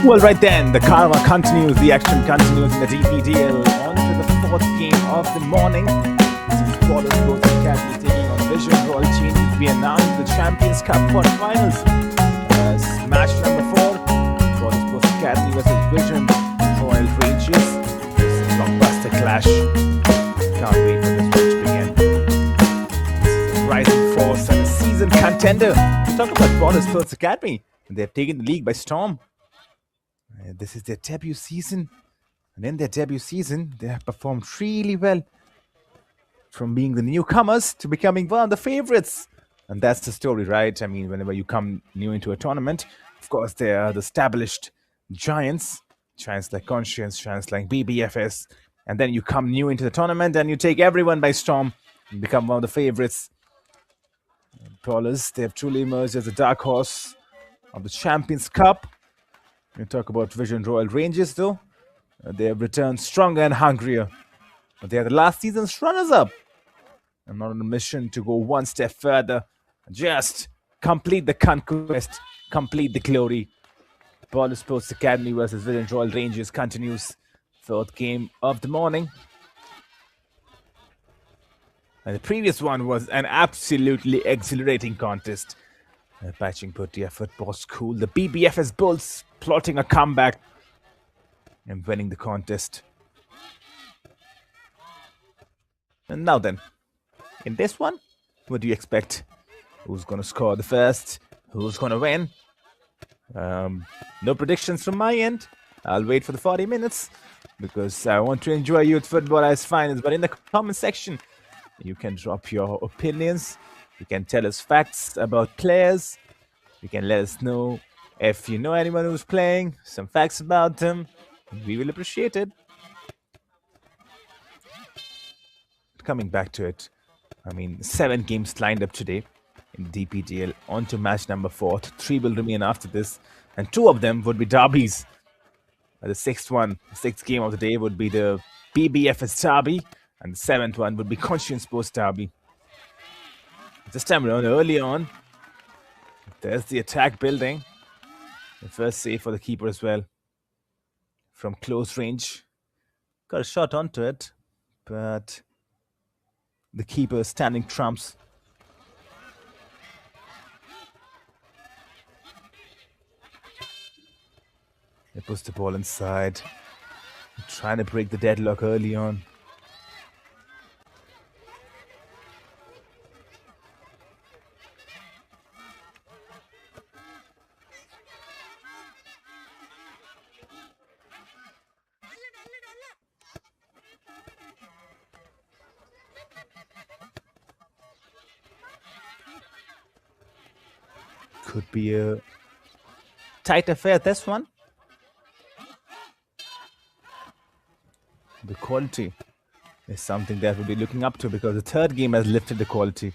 Well, right then, the karma continues, the action continues in the DPDL. On to the fourth game of the morning. This is Quarter Sports Academy taking on Vision Royal Changes. We announced the Champions Cup quarterfinals. Match number 4, Quarter Sports Academy versus Vision Royal Ranges. This is a blockbuster clash. Can't wait for this match to begin. This is a rising force and a seasoned contender. We talk about Quarter Sports Academy. They've taken the league by storm. This is their debut season, and in their debut season, they have performed really well. From being the newcomers to becoming one of the favorites. And that's the story, right? I mean, whenever you come new into a tournament, of course, there are the established giants like Conscience, giants like BBFS, and then you come new into the tournament and you take everyone by storm and become one of the favorites. Brawlers, they have truly emerged as a dark horse of the Champions Cup. We talk about Vision Royal Ranges, though. They have returned stronger and hungrier. But they are the last season's runners-up. And not on a mission to go one step further. Just complete the conquest, complete the glory. Quarter Sports Academy versus Vision Royal Ranges continues. Fourth game of the morning. And the previous one was an absolutely exhilarating contest. Patching put the effort was cool. The BBFS Bulls plotting a comeback and winning the contest. And now then, in this one, what do you expect? Who's going to score the first? Who's going to win? No predictions from my end. I'll wait for the 40 minutes because I want to enjoy youth football as finals. But in the comment section, you can drop your opinions. You can tell us facts about players. You can let us know if you know anyone who's playing, some facts about them. We will appreciate it. Coming back to it, I mean, 7 games lined up today in the DPDL. On to match number 4. 3 will remain after this, and 2 of them would be derbies. The 6th game of the day would be the BBFS derby, and the 7th one would be Conscience Sports derby. This time around, early on, there's the attack building. The first save for the keeper as well. From close range. Got a shot onto it, but the keeper standing trumps. They push the ball inside. Trying to break the deadlock early on. Could be a tight affair, this one. The quality is something that we'll be looking up to because the third game has lifted the quality.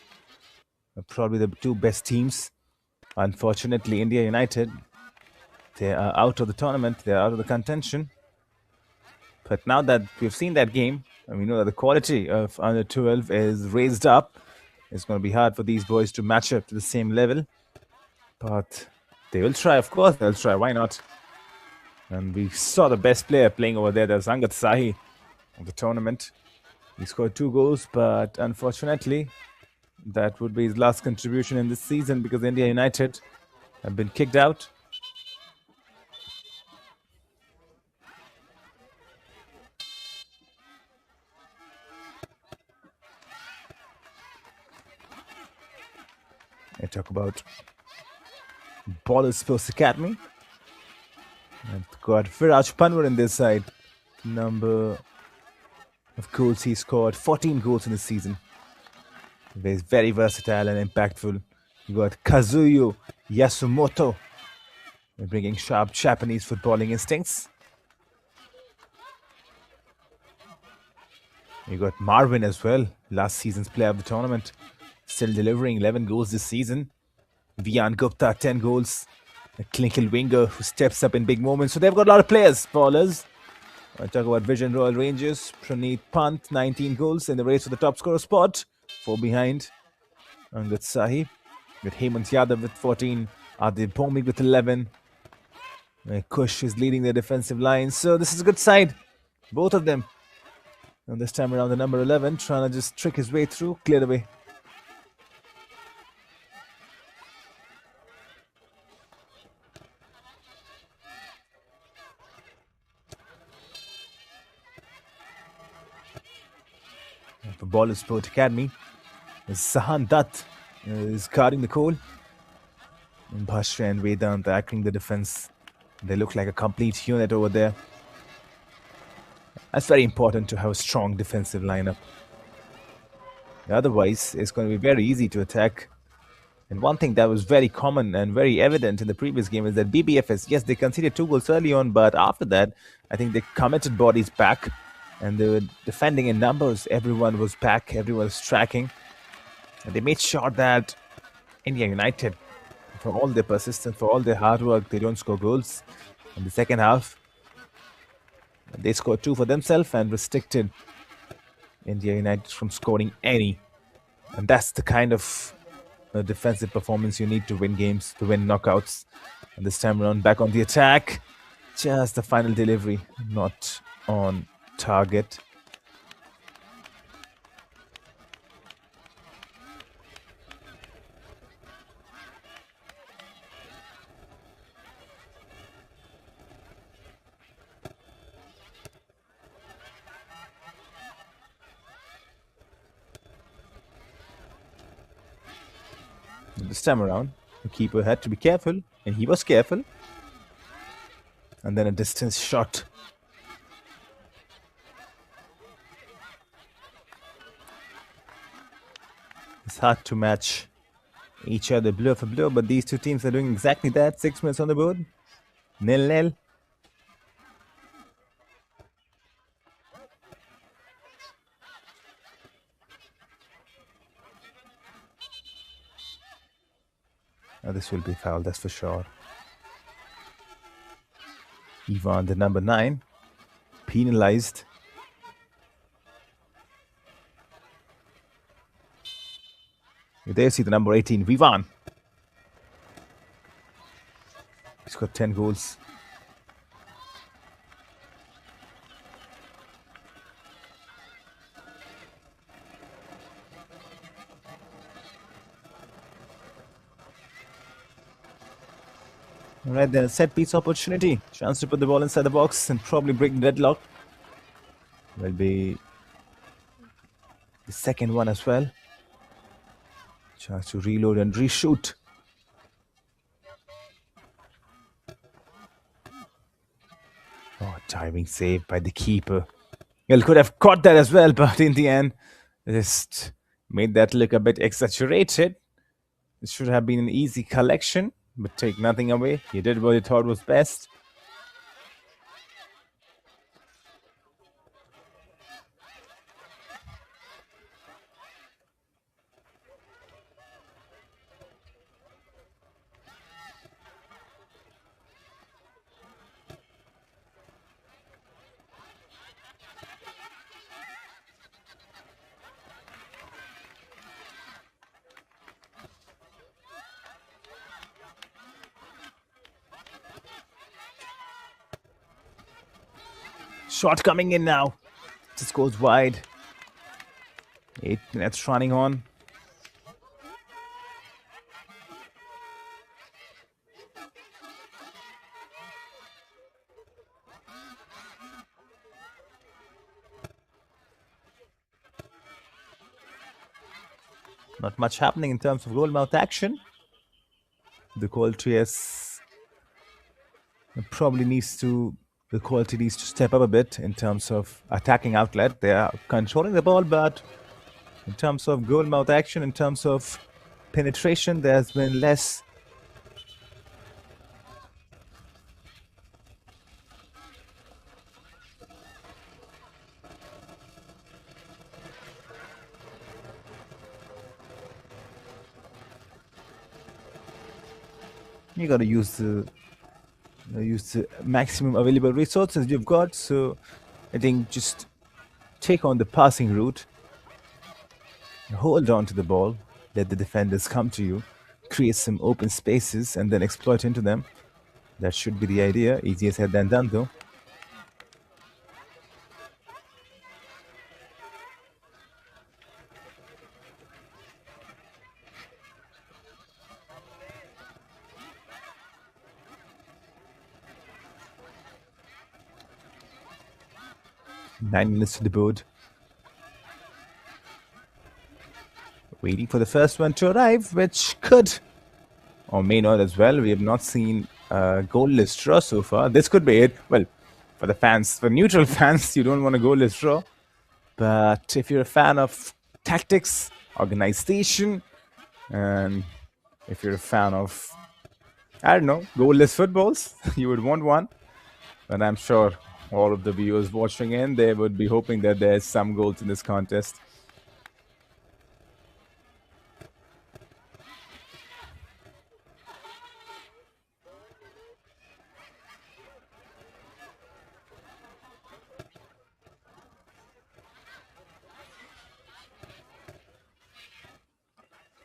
Probably the 2 best teams. Unfortunately, India United, they are out of the tournament. They are out of the contention. But now that we've seen that game, and we know that the quality of under 12 is raised up, it's going to be hard for these boys to match up to the same level. But they will try, of course, they'll try, why not? And we saw the best player playing over there, that's Angat Sahi of the tournament. He scored 2 goals, but unfortunately, that would be his last contribution in this season because India United have been kicked out. I talk about Quarter Sports Academy. And got Viraj Panwar in this side. Number of goals he scored, 14 goals in the season. He's very versatile and impactful. You got Kazuyo Yasumoto, bringing sharp Japanese footballing instincts. You got Marvin as well, last season's player of the tournament, still delivering 11 goals this season. Vian Gupta, 10 goals. A clinical winger who steps up in big moments. So they've got a lot of players, ballers. I talk about Vision Royal Ranges. Praneet Pant, 19 goals in the race for the top scorer spot. 4 behind. Angat Sahi. With Hemant Yadav with 14. Adib Bhomik with 11. Kush is leading the defensive line, so this is a good side. Both of them. And this time around, the number 11 trying to just trick his way through, cleared away. For Ball Sport Academy, Sahan Dutt is guarding the goal. And Bhashra and Vedant tackling the defense. They look like a complete unit over there. That's very important to have a strong defensive lineup. Otherwise, it's going to be very easy to attack. And one thing that was very common and very evident in the previous game is that BBFS, yes, they conceded 2 goals early on, but after that, I think they committed bodies back and they were defending in numbers. Everyone was back, everyone was tracking. And they made sure that India United, for all their persistence, for all their hard work, they don't score goals. In the second half, they scored 2 for themselves and restricted India United from scoring any. And that's the kind of defensive performance you need to win games, to win knockouts. And this time around, back on the attack. Just the final delivery, not on target. This time around, the keeper had to be careful, and he was careful. And then a distance shot. It's hard to match each other blow for blow, but these two teams are doing exactly that. 6 minutes on the board. 0-0. Now this will be foul, that's for sure. Ivan, the number 9, penalized. You there see the number 18, Vivan. He's got 10 goals. Right then, set piece opportunity. Chance to put the ball inside the box and probably break the deadlock. Will be the second one as well. Chance to reload and reshoot. Oh, diving save by the keeper. Well, could have caught that as well, but in the end, just made that look a bit exaggerated. It should have been an easy collection, but take nothing away. He did what he thought was best. Shot coming in now. Just goes wide. 8 minutes running on. Not much happening in terms of goal mouth action. The quality probably needs to. The quality needs to step up a bit in terms of attacking outlet. They are controlling the ball, but in terms of goal mouth action, in terms of penetration, there's been less. You got to use the maximum available resources you've got. So I think just take on the passing route, hold on to the ball, let the defenders come to you, create some open spaces and then exploit into them. That should be the idea. Easier said than done, though. Nine minutes to the board. Waiting for the first one to arrive, which could or may not as well. We have not seen a goalless draw so far. This could be it. Well, for the fans, for neutral fans, you don't want a goalless draw. But if you're a fan of tactics, organization, and if you're a fan of, I don't know, goalless footballs, you would want one. But I'm sure all of the viewers watching in, they would be hoping that there's some goals in this contest.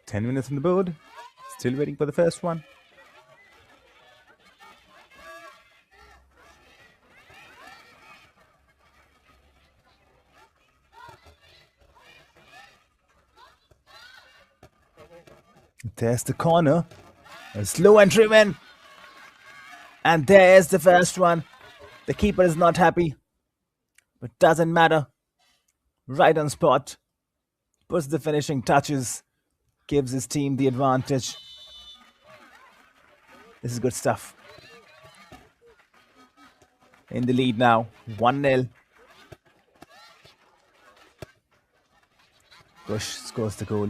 Ten minutes on the board. Still waiting for the first one. There's the corner. A slow and driven. And there's the first one. The keeper is not happy. But doesn't matter. Right on spot. Puts the finishing touches. Gives his team the advantage. This is good stuff. In the lead now. 1-0. Bush scores the goal.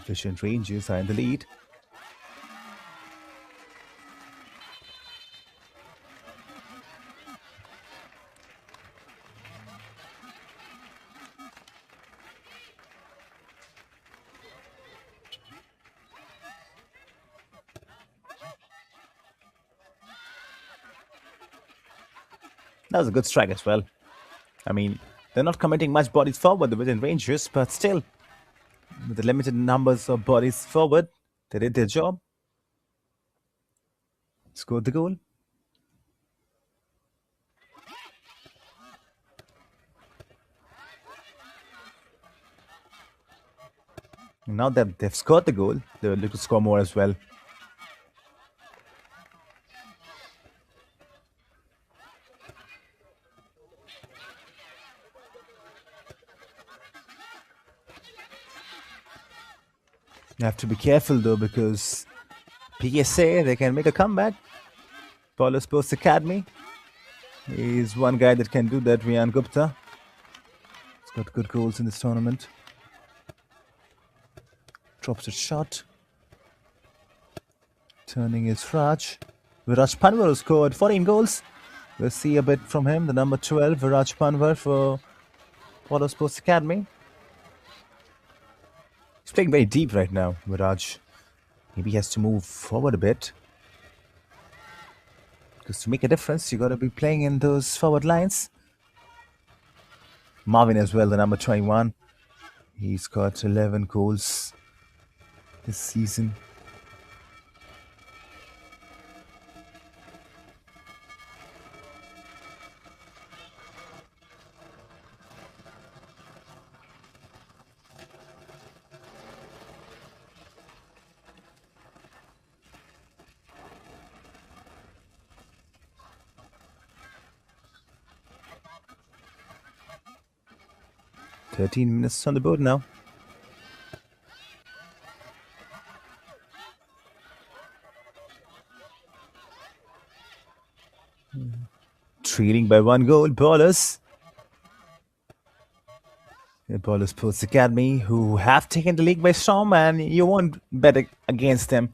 Efficient Rangers are in the lead. That was a good strike as well. I mean, they're not committing much bodies forward, the Vision Rangers, but still, with the limited numbers of bodies forward, they did their job. Scored the goal. And now that they've scored the goal, they will look to score more as well. You have to be careful though, because BSA, they can make a comeback. Paulo Sports Academy. He's one guy that can do that, Rian Gupta. He's got good goals in this tournament. Drops a shot. Turning is Viraj. Viraj Panwar scored 14 goals. We'll see a bit from him. The number 12, Viraj Panwar for Paulo Sports Academy. He's playing very deep right now, Viraj. Maybe he has to move forward a bit. Because to make a difference, you got to be playing in those forward lines. Marvin as well, the number 21. He's got 11 goals this season. Thirteen minutes on the board now. Trailing by 1 goal, Ballers. The Ballers Sports Academy, who have taken the league by storm, and you won't bet against them.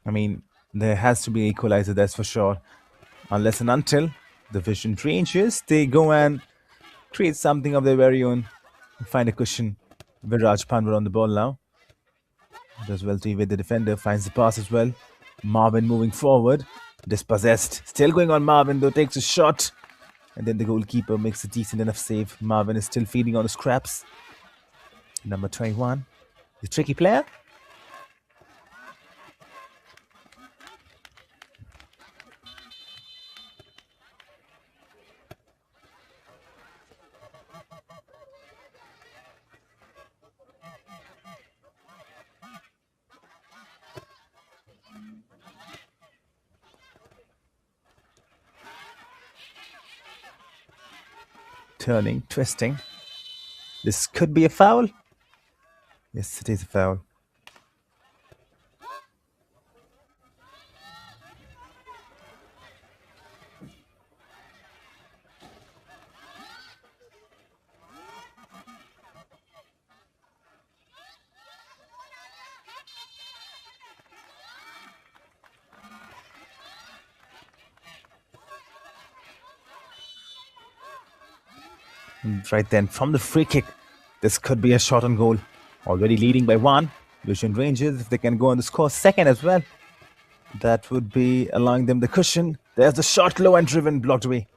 I mean, there has to be an equalizer, that's for sure. Unless and until the Vision Rangers, they go and create something of their very own. Find a cushion. Viraj Panwar on the ball now. Does well to evade the defender. Finds the pass as well. Marvin moving forward. Dispossessed. Still going on Marvin, though, takes a shot. And then the goalkeeper makes a decent enough save. Marvin is still feeding on the scraps. Number 21. The tricky player. Turning, twisting. This could be a foul. Yes, it is a foul. And right then, from the free kick, this could be a shot on goal. Already leading by 1. Vision Rangers, if they can go on the score second as well, that would be allowing them the cushion. There's the shot, low and driven, blocked away.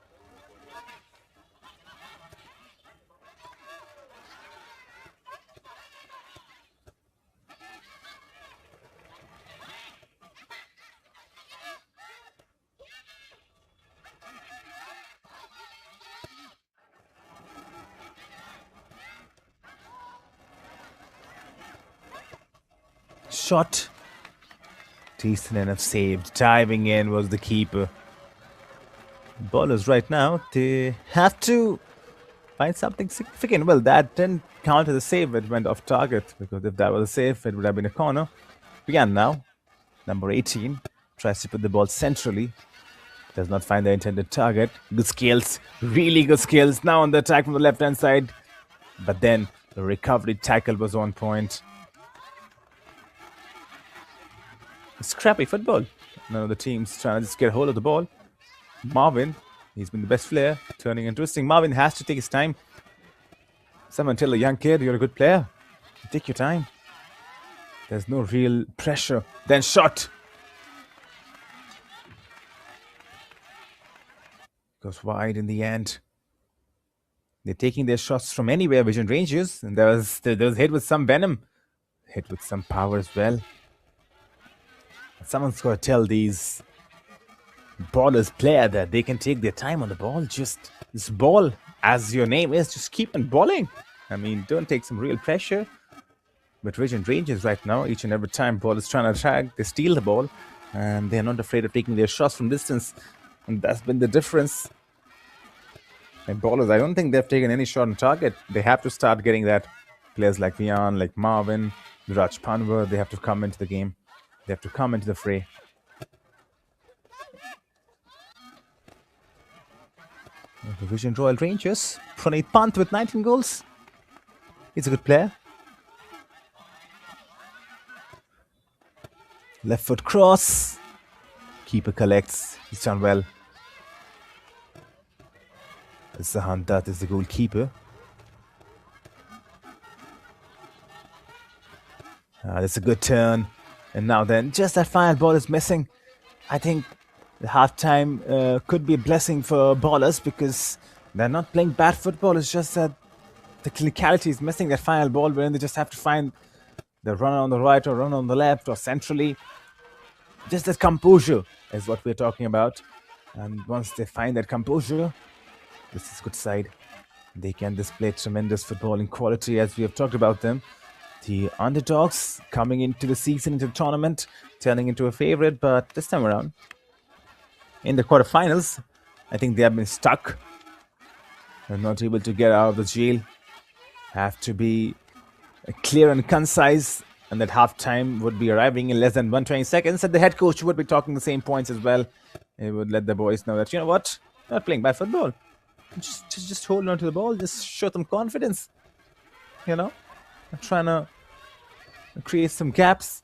Shot. Decent enough saved. Diving in was the keeper. Ballers right now, they have to find something significant. Well, that didn't count as a save. It went off target, because if that was a save, it would have been a corner. Again now, number 18 tries to put the ball centrally. Does not find the intended target. Good skills. Really good skills. Now on the attack from the left-hand side. But then the recovery tackle was on point. Scrappy football. None of the teams trying to just get hold of the ball. Marvin, he's been the best player, turning and twisting. Marvin has to take his time. Someone tell a young kid, you're a good player. Take your time. There's no real pressure. Then shot. Goes wide in the end. They're taking their shots from anywhere, Vision Rangers. And there was hit with some venom. Hit with some power as well. Someone's got to tell these ballers player that they can take their time on the ball. Just this ball, as your name is, just keep on balling. I mean, don't take some real pressure. But Vision Rangers right now, each and every time ball is trying to attack, they steal the ball. And they're not afraid of taking their shots from distance. And that's been the difference. And ballers, I don't think they've taken any shot on target. They have to start getting that. Players like Vian, like Marvin, Raj Panwar, they have to come into the game. They have to come into the fray. The Vision Royal Rangers. Pranit Pant with 19 goals. He's a good player. Left foot cross. Keeper collects. He's done well. Zahan Dutt is the goalkeeper. That's a good turn. And now then, just that final ball is missing. I think the halftime could be a blessing for ballers, because they're not playing bad football. It's just that the clinicality is missing that final ball, wherein they just have to find the runner on the right or runner on the left or centrally. Just that composure is what we're talking about. And once they find that composure, this is a good side. They can display tremendous footballing quality, as we have talked about them. The underdogs coming into the season, into the tournament, turning into a favorite, but this time around, in the quarterfinals, I think they have been stuck. They're not able to get out of the jail. Have to be clear and concise, and that halftime would be arriving in less than 120 seconds, and the head coach would be talking the same points as well. He would let the boys know that, you know what, they're not playing bad football. Just hold on to the ball, just show them confidence. You know, I'm trying to create some gaps.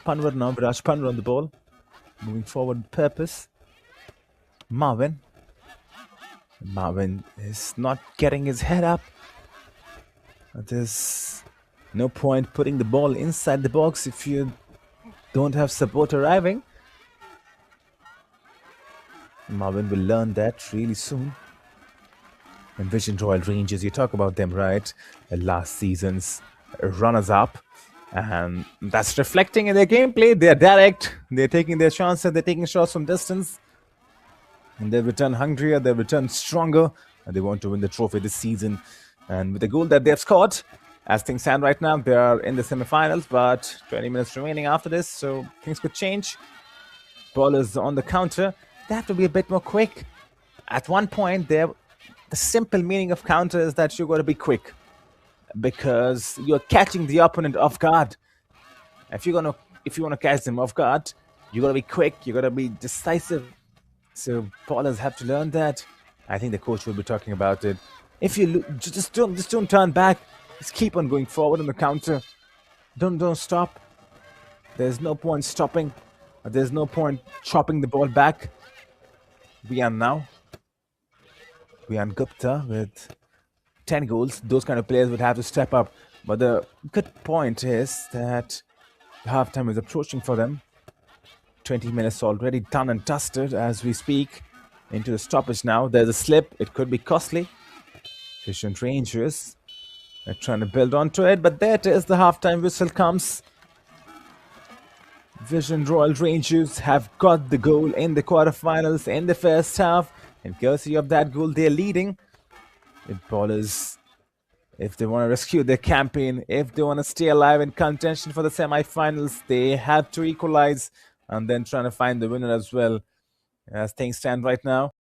Panwar now, Raj Panwar on the ball. Moving forward with purpose. Marvin is not getting his head up. There's no point putting the ball inside the box if you don't have support arriving. Marvin will learn that really soon. And Vision Royal Rangers, you talk about them, right? Last season's runners-up. And that's reflecting in their gameplay. They're direct. They're taking their chances. They're taking shots from distance. And they've returned hungrier. They've returned stronger. And they want to win the trophy this season. And with the goal that they've scored, as things stand right now, they are in the semifinals. But 20 minutes remaining after this, so things could change. Ballers on the counter. They have to be a bit more quick. At one point, the simple meaning of counter is that you've got to be quick because you're catching the opponent off guard. If you want to catch them off guard, you got to be quick. You got to be decisive. So ballers have to learn that. I think the coach will be talking about it. If you just don't turn back. Just keep on going forward on the counter. Don't stop. There's no point stopping. There's no point chopping the ball back. Vian Gupta with 10 goals. Those kind of players would have to step up. But the good point is that halftime is approaching for them. 20 minutes already done and dusted as we speak. Into the stoppage now. There's a slip. It could be costly. Vision Rangers are trying to build onto it. But there it is. The halftime whistle comes. Vision Royal Rangers have got the goal in the quarterfinals in the first half. And courtesy of that goal, they're leading. If ballers, if they want to rescue their campaign, if they want to stay alive in contention for the semi-finals, they have to equalize and then trying to find the winner as well. As things stand right now.